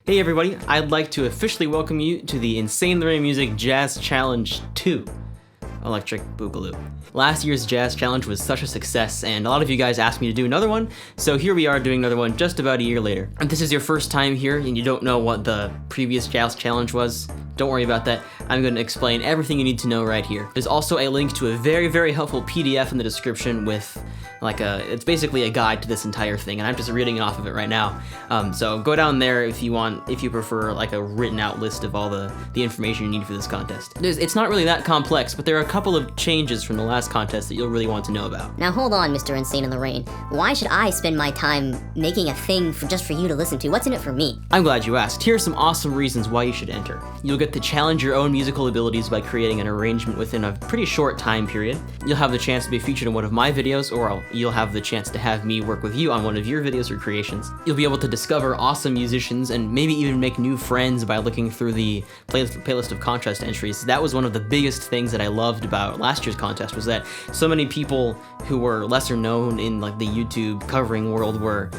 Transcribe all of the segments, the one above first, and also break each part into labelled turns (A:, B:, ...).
A: Hey everybody, I'd like to officially welcome you to the Insaneintherainmusic Jazz Challenge 2, Electric Boogaloo. Last year's Jazz Challenge was such a success, and a lot of you guys asked me to do another one, so here we are doing another one just about a year later. If this is your first time here and you don't know what the previous Jazz Challenge was, don't worry about that. I'm going to explain everything you need to know right here. There's also a link to a very helpful PDF in the description with it's basically a guide to this entire thing, and I'm just reading off of it right now. So go down there if you prefer like a written out list of all the information you need for this contest. It's not really that complex, but there are a couple of changes from the last contest that you'll really want to know about.
B: Now hold on, Mr. Insane in the Rain. Why should I spend my time making a thing just for you to listen to? What's in it for me?
A: I'm glad you asked. Here are some awesome reasons why you should enter. You'll get to challenge your own musical abilities by creating an arrangement within a pretty short time period. You'll have the chance to be featured in one of my videos, or you'll have the chance to have me work with you on one of your videos or creations. You'll be able to discover awesome musicians and maybe even make new friends by looking through the playlist of contest entries. That was one of the biggest things that I loved about last year's contest, was that so many people who were lesser known in like the YouTube covering world were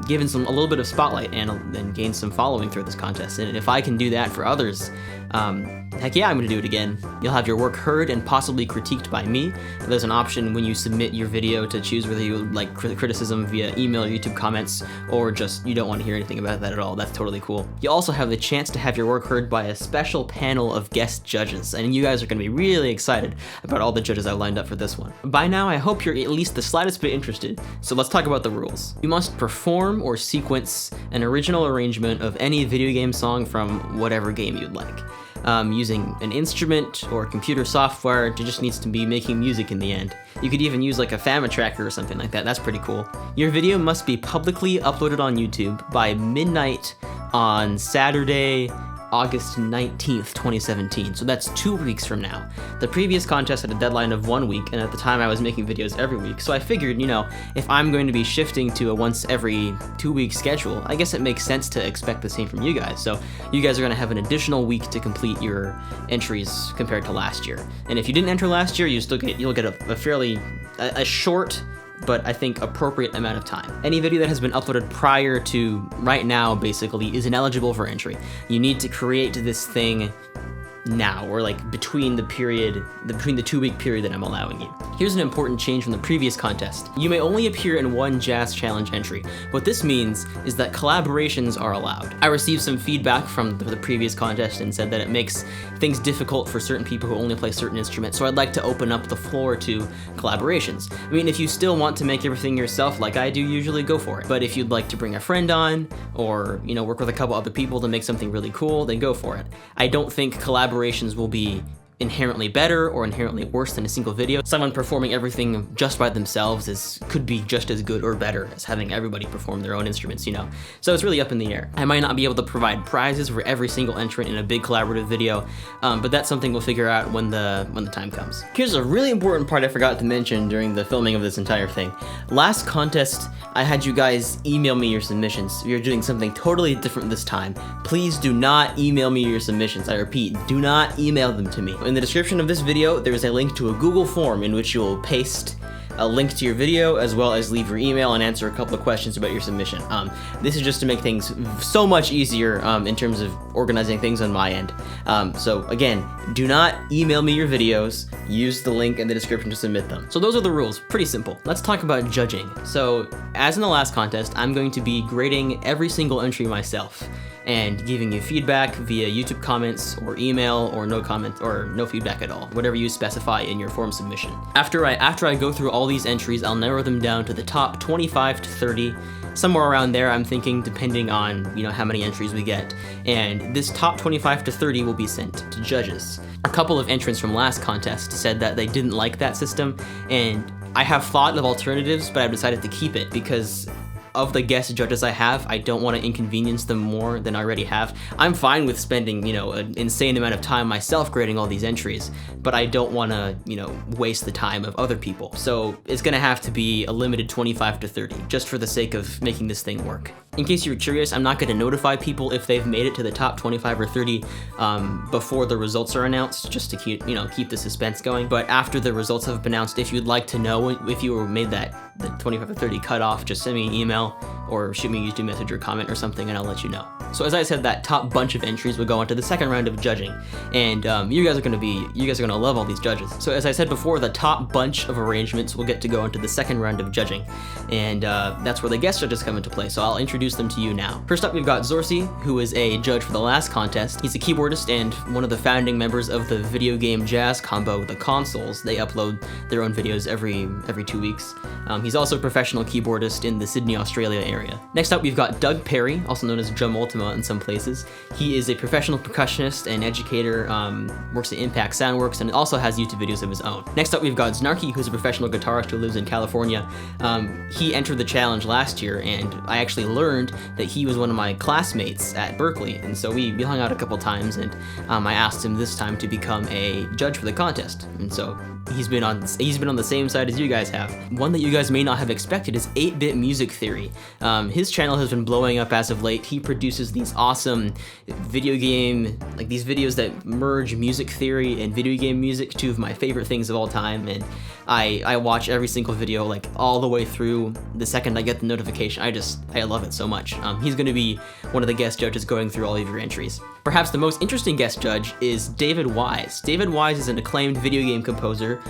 A: given a little bit of spotlight and gained some following through this contest. And if I can do that for others, heck yeah, I'm gonna do it again. You'll have your work heard and possibly critiqued by me. There's an option when you submit your video to choose whether you like criticism via email or YouTube comments, or just you don't want to hear anything about that at all. That's totally cool. You also have the chance to have your work heard by a special panel of guest judges, and you guys are gonna be really excited about all the judges I lined up for this one. By now, I hope you're at least the slightest bit interested, so let's talk about the rules. You must perform or sequence an original arrangement of any video game song from whatever game you'd like. Using an instrument or computer software. It just needs to be making music in the end. You could even use like a Fama tracker or something like that. That's pretty cool. Your video must be publicly uploaded on YouTube by midnight on Saturday, August 19th, 2017. So that's 2 weeks from now. The previous contest had a deadline of 1 week, and at the time I was making videos every week. So I figured, if I'm going to be shifting to a once every 2 week schedule, I guess it makes sense to expect the same from you guys. So you guys are gonna have an additional week to complete your entries compared to last year. And if you didn't enter last year, you'll get a fairly short, but I think appropriate amount of time. Any video that has been uploaded prior to right now basically is ineligible for entry. You need to create this thing now, or like between the 2 week period that I'm allowing you. Here's an important change from the previous contest. You may only appear in one Jazz Challenge entry. What this means is that collaborations are allowed. I received some feedback from the previous contest and said that it makes things difficult for certain people who only play certain instruments, so I'd like to open up the floor to collaborations. I mean, if you still want to make everything yourself like I do usually, go for it. But if you'd like to bring a friend on, or work with a couple other people to make something really cool, then go for it. I don't think collaborations will be inherently better or inherently worse than a single video. Someone performing everything just by themselves could be just as good or better as having everybody perform their own instruments, So it's really up in the air. I might not be able to provide prizes for every single entrant in a big collaborative video, but that's something we'll figure out when the time comes. Here's a really important part I forgot to mention during the filming of this entire thing. Last contest, I had you guys email me your submissions. We are doing something totally different this time. Please do not email me your submissions. I repeat, do not email them to me. In the description of this video, there is a link to a Google form in which you will paste a link to your video, as well as leave your email and answer a couple of questions about your submission. This is just to make things so much easier in terms of organizing things on my end. So again, do not email me your videos. Use the link in the description to submit them. So those are the rules, pretty simple. Let's talk about judging. So as in the last contest, I'm going to be grading every single entry myself and giving you feedback via YouTube comments or email, or no comment or no feedback at all, whatever you specify in your form submission. After I go through all these entries, I'll narrow them down to the top 25 to 30, somewhere around there I'm thinking, depending on how many entries we get. And this top 25 to 30 will be sent to judges. A couple of entrants from last contest said that they didn't like that system, and I have thought of alternatives, but I've decided to keep it because of the guest judges I have, I don't want to inconvenience them more than I already have. I'm fine with spending, an insane amount of time myself grading all these entries, but I don't want to, waste the time of other people. So it's gonna have to be a limited 25 to 30, just for the sake of making this thing work. In case you were curious, I'm not going to notify people if they've made it to the top 25 or 30 before the results are announced, just to keep the suspense going. But after the results have been announced, if you'd like to know if you made that the 25 to 30 cutoff, just send me an email or shoot me a YouTube message or comment or something, and I'll let you know. So as I said, that top bunch of entries will go into the second round of judging, and you guys are gonna love all these judges. So as I said before, the top bunch of arrangements will get to go into the second round of judging, and that's where the guest judges come into play. So I'll introduce them to you now. First up, we've got Zorsi, who is a judge for the last contest. He's a keyboardist and one of the founding members of the video game jazz combo, The Consoles. They upload their own videos every 2 weeks. He's also a professional keyboardist in the Sydney, Australia area. Next up, we've got Doug Perry, also known as Drum Ultima in some places. He is a professional percussionist and educator, works at Impact Soundworks, and also has YouTube videos of his own. Next up, we've got Znarky, who's a professional guitarist who lives in California. He entered the challenge last year, and I actually learned that he was one of my classmates at Berkeley, and so we hung out a couple times, and I asked him this time to become a judge for the contest, and so he's been on the same side as you guys have. One that you guys may not have expected is 8-Bit Music Theory. His channel has been blowing up as of late. He produces these awesome video game, like these videos that merge music theory and video game music, two of my favorite things of all time, and I watch every single video like all the way through. The second I get the notification, I love it so much. He's going to be one of the guest judges going through all of your entries. Perhaps the most interesting guest judge is David Wise. David Wise is an acclaimed video game composer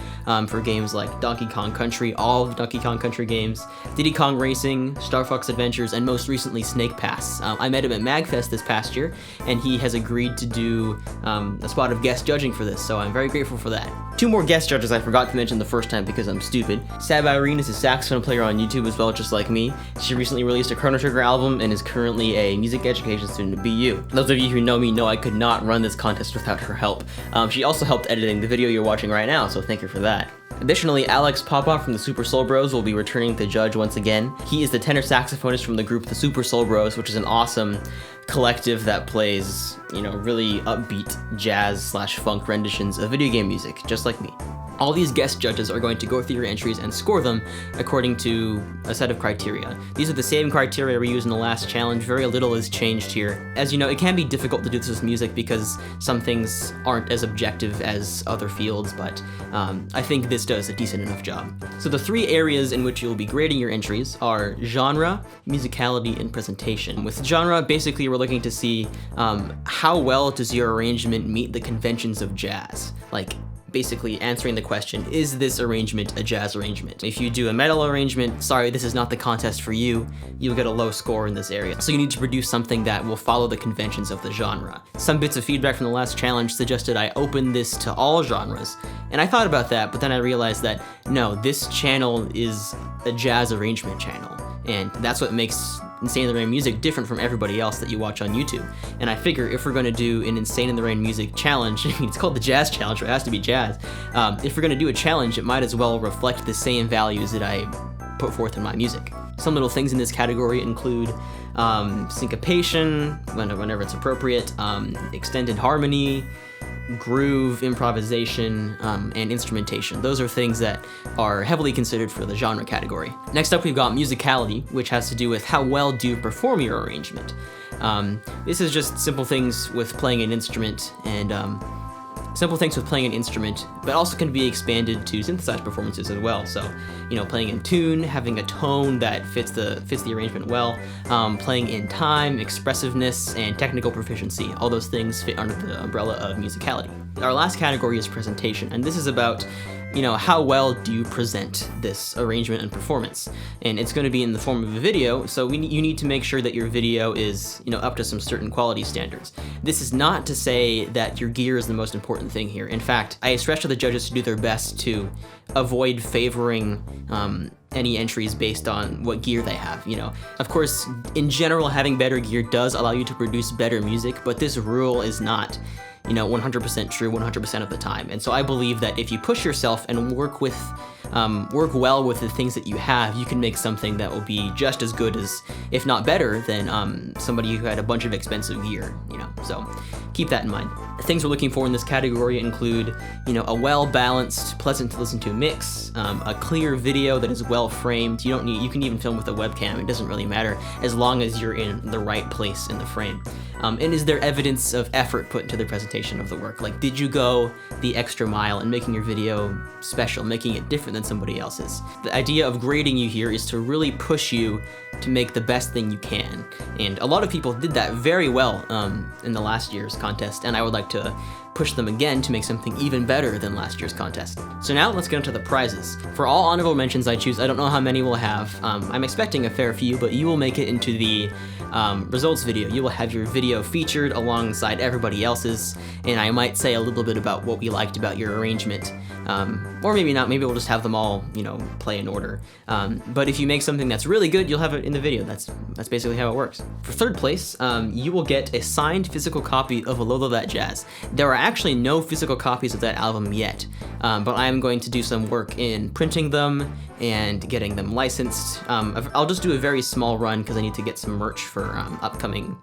A: for games like Donkey Kong Country, all of the Donkey Kong Country games, Diddy Kong Racing, Star Fox Adventures, and most recently Snake Pass. I met him at MagFest this past year, and he has agreed to do a spot of guest judging for this, so I'm very grateful for that. Two more guest judges I forgot to mention the first time because I'm stupid. Sab Irene is a saxophone player on YouTube as well, just like me. She recently released a Chrono Trigger album and is currently a music education student at BU. Those of you who know me know I could not run this contest without her help. She also helped editing the video you're watching right now, so thank you for that. Additionally, Alex Papa from the Super Soul Bros will be returning to judge once again. He is the tenor saxophonist from the group The Super Soul Bros, which is an awesome collective that plays, really upbeat jazz/funk renditions of video game music, just like me. All these guest judges are going to go through your entries and score them according to a set of criteria. These are the same criteria we used in the last challenge. Very little is changed here. As you know, it can be difficult to do this with music because some things aren't as objective as other fields, but I think this does a decent enough job. So the three areas in which you'll be grading your entries are genre, musicality, and presentation. With genre, basically we're looking to see how well does your arrangement meet the conventions of jazz. Like, basically answering the question, is this arrangement a jazz arrangement? If you do a metal arrangement, sorry, this is not the contest for you. You'll get a low score in this area. So you need to produce something that will follow the conventions of the genre. Some bits of feedback from the last challenge suggested I open this to all genres, and I thought about that, but then I realized that no, this channel is a jazz arrangement channel, and that's what makes Insane in the Rain music different from everybody else that you watch on YouTube. And I figure if we're going to do an Insane in the Rain music challenge, I mean, it's called the Jazz Challenge, so it has to be jazz. If we're going to do a challenge, it might as well reflect the same values that I put forth in my music. Some little things in this category include syncopation, whenever it's appropriate, extended harmony, groove, improvisation, and instrumentation. Those are things that are heavily considered for the genre category. Next up, we've got musicality, which has to do with how well do you perform your arrangement. This is just simple things with playing an instrument, and but also can be expanded to synthesized performances as well. So, playing in tune, having a tone that fits the arrangement well, playing in time, expressiveness, and technical proficiency. All those things fit under the umbrella of musicality. Our last category is presentation, and this is about how well do you present this arrangement and performance? And it's going to be in the form of a video, so you need to make sure that your video is, up to some certain quality standards. This is not to say that your gear is the most important thing here. In fact, I stress to the judges to do their best to avoid favoring any entries based on what gear they have, Of course, in general, having better gear does allow you to produce better music, but this rule is not 100% true 100% of the time. And so I believe that if you push yourself and work well with the things that you have, you can make something that will be just as good as, if not better, than somebody who had a bunch of expensive gear, So keep that in mind. Things we're looking for in this category include, a well-balanced, pleasant to listen to mix, a clear video that is well framed. You can even film with a webcam. It doesn't really matter as long as you're in the right place in the frame. And is there evidence of effort put into the presentation of the work? Like, did you go the extra mile in making your video special, making it different than somebody else's? The idea of grading you here is to really push you to make the best thing you can. And a lot of people did that very well in the last year's contest, and I would like to push them again to make something even better than last year's contest. So now let's get into the prizes. For all honorable mentions I choose, I don't know how many we'll have. I'm expecting a fair few, but you will make it into the results video. You will have your video featured alongside everybody else's, and I might say a little bit about what we liked about your arrangement. Or maybe not, maybe we'll just have them all, play in order. But if you make something that's really good, you'll have it in the video. That's basically how it works. For third place, you will get a signed physical copy of Alola That Jazz. There are actually no physical copies of that album yet, but I am going to do some work in printing them and getting them licensed. I'll just do a very small run because I need to get some merch for upcoming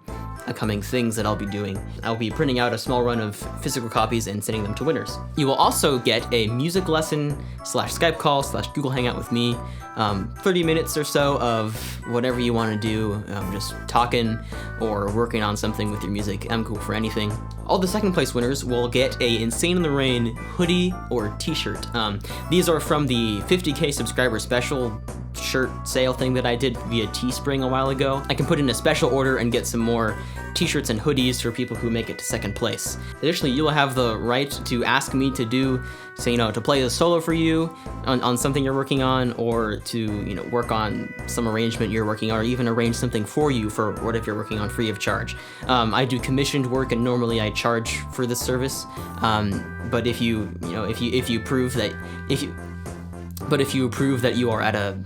A: things that I'll be doing. I'll be printing out a small run of physical copies and sending them to winners. You will also get a music lesson / Skype call / Google Hangout with me, 30 minutes or so of whatever you want to do, just talking or working on something with your music. I'm cool for anything. All the second place winners will get a Insane in the Rain hoodie or t-shirt. These are from the 50K subscriber special shirt sale thing that I did via Teespring a while ago. I can put in a special order and get some more t-shirts and hoodies for people who make it to second place. Additionally, you will have the right to ask me to to play a solo for you on something you're working on, or to work on some arrangement you're working on, or even arrange something for you for whatever you're working on free of charge. I do commissioned work, and normally I charge for this service. But if you prove that you are at a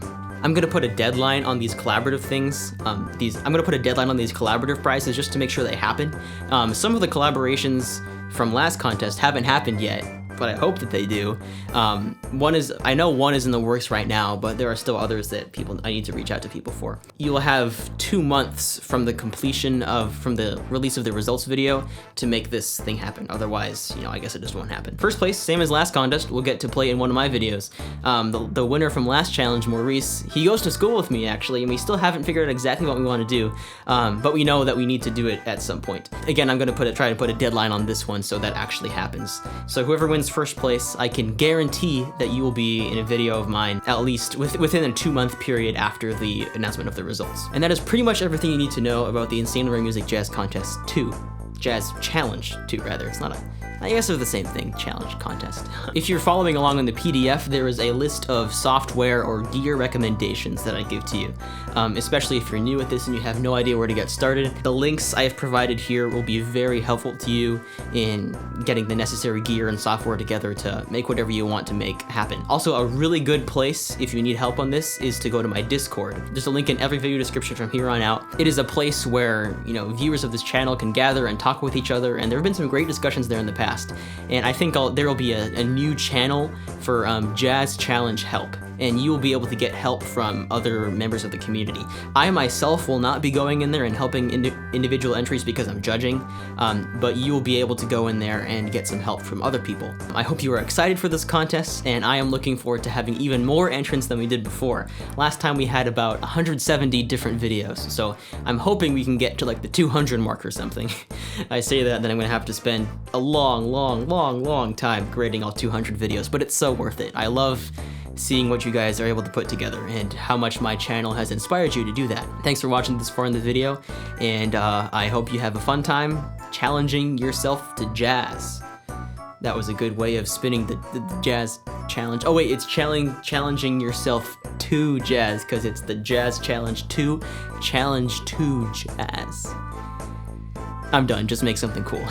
A: I'm gonna put a deadline on these collaborative things. I'm gonna put a deadline on these collaborative prizes just to make sure they happen. Some of the collaborations from last contest haven't happened yet, but I hope that they do. I know one is in the works right now, but there are still others that I need to reach out to people for. You will have 2 months from the release of the results video to make this thing happen. Otherwise, I guess it just won't happen. First place, same as last contest, will get to play in one of my videos. The winner from last challenge, Maurice, he goes to school with me actually, and we still haven't figured out exactly what we want to do, but we know that we need to do it at some point. Again, I'm gonna try to put a deadline on this one so that actually happens. So whoever wins first place, I can guarantee that you will be in a video of mine at least within a 2-month period after the announcement of the results. And that is pretty much everything you need to know about the Insaneintherainmusic Jazz Contest 2. Jazz Challenge 2, rather. It's not I guess they're the same thing, challenge contest. If you're following along in the PDF, there is a list of software or gear recommendations that I give to you, especially if you're new at this and you have no idea where to get started. The links I have provided here will be very helpful to you in getting the necessary gear and software together to make whatever you want to make happen. Also, a really good place if you need help on this is to go to my Discord. There's a link in every video description from here on out. It is a place where, viewers of this channel can gather and talk with each other, and there have been some great discussions there in the past. And I think there will be a new channel for Jazz Challenge help, and you will be able to get help from other members of the community. I myself will not be going in there and helping individual entries because I'm judging, but you will be able to go in there and get some help from other people. I hope you are excited for this contest, and I am looking forward to having even more entrants than we did before. Last time we had about 170 different videos, so I'm hoping we can get to like the 200 mark or something. I say that, then I'm gonna have to spend a long time grading all 200 videos, but it's so worth it. I love seeing what you guys are able to put together and how much my channel has inspired you to do that. Thanks for watching this far in the video, and I hope you have a fun time challenging yourself to jazz. That was a good way of spinning the jazz challenge. Oh wait, it's challenging yourself to jazz, because it's the Jazz Challenge 2, Challenge to Jazz. I'm done, just make something cool.